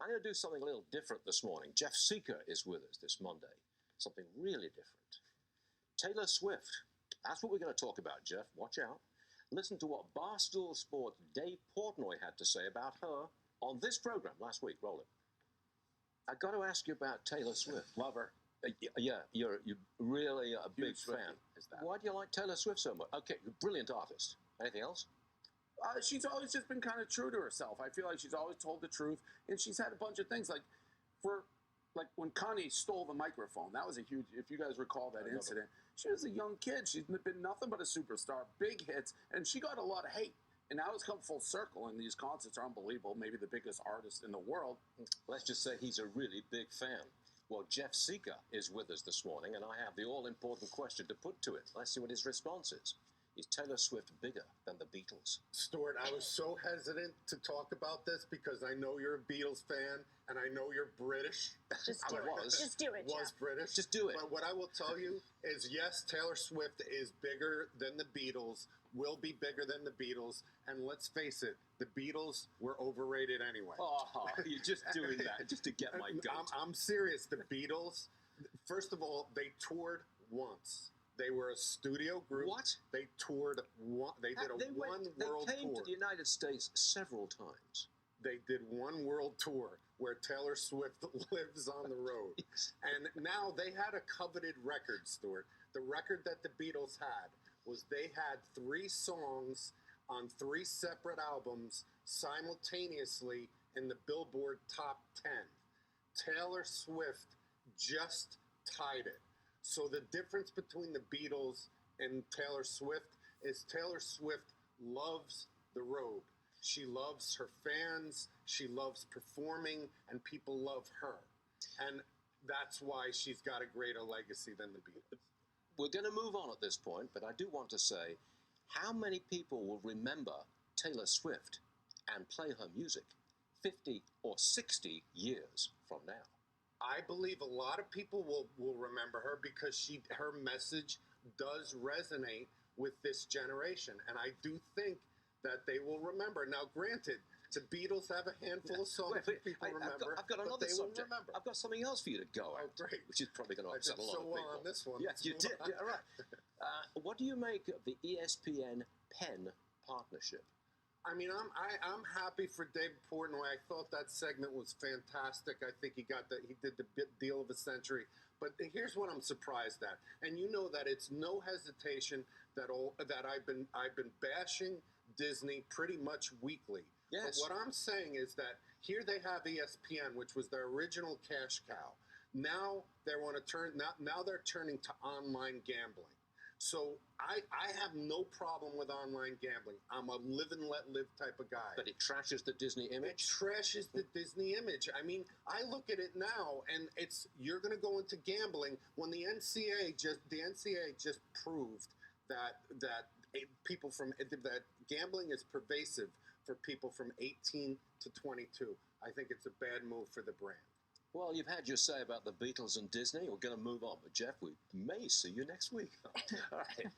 I'm going to do something a little different this morning. Jeff Sica is with us this Monday. Something really different. Taylor Swift. That's what we're going to talk about, Jeff. Watch out. Listen to what Barstool Sports' Dave Portnoy had to say about her on this program last week. Roll it. I got to ask you about Taylor Swift. Love her. Yeah, you're really a big fan. Is that? Why do you like Taylor Swift so much? Okay, brilliant artist. Anything else? She's always just been kind of true to herself. I feel like she's always told the truth, and she's had a bunch of things like when Kanye stole the microphone. That was a huge. If you guys recall that incident, she was a young kid. She's been nothing but a superstar, big hits, and she got a lot of hate. And now it's come full circle, and these concerts are unbelievable. Maybe the biggest artist in the world. Let's just say he's a really big fan. Well, Jeff Sica is with us this morning, and I have the all-important question to put to it. Let's see what his response is. Is Taylor Swift bigger than the Beatles? Stuart, I was so hesitant to talk about this because I know you're a Beatles fan, and I know you're British. Just do it. Just do it, Was Jeff. British. Just do it. But what I will tell you is, yes, Taylor Swift is bigger than the Beatles, will be bigger than the Beatles, and let's face it, the Beatles were overrated anyway. Oh, you're just doing that just to get my goat. I'm serious. The Beatles, first of all, they toured once. They were a studio group. What? They toured one. They did a one world tour. They came tour. to the United States several times. They did one world tour where Taylor Swift lives on the road. And now they had a coveted record, Stuart. The record that the Beatles had was they had 3 songs on 3 separate albums simultaneously in the Billboard Top 10. Taylor Swift just tied it. So the difference between the Beatles and Taylor Swift is Taylor Swift loves the road. She loves her fans, she loves performing, and people love her. And that's why she's got a greater legacy than the Beatles. We're going to move on at this point, but I do want to say, how many people will remember Taylor Swift and play her music 50 or 60 years from now? I believe a lot of people will remember her because her message does resonate with this generation. And I do think that they will remember. Now, granted, the Beatles have a handful of songs that people remember. I've got another subject. Will remember. I've got something else for you to go at, great. which is probably going to upset a lot of people. On this one. Yes, you did. Yeah, right. What do you make of the ESPN-Penn partnership? I mean, I'm happy for Dave Portnoy. I thought that segment was fantastic. I think he did the deal of the century. But here's what I'm surprised at, and you know that it's no hesitation that I've been bashing Disney pretty much weekly. Yes. But what I'm saying is that here they have ESPN, which was their original cash cow. Now they want to turn. Now they're turning to online gambling. So I have no problem with online gambling. I'm a live and let live type of guy. But it trashes the Disney image? It trashes the Disney image. I mean, I look at it now, and you're going to go into gambling when the NCAA just proved that gambling is pervasive for people from 18 to 22. I think it's a bad move for the brand. Well, you've had your say about the Beatles and Disney. We're going to move on. But, Jeff, we may see you next week. All right.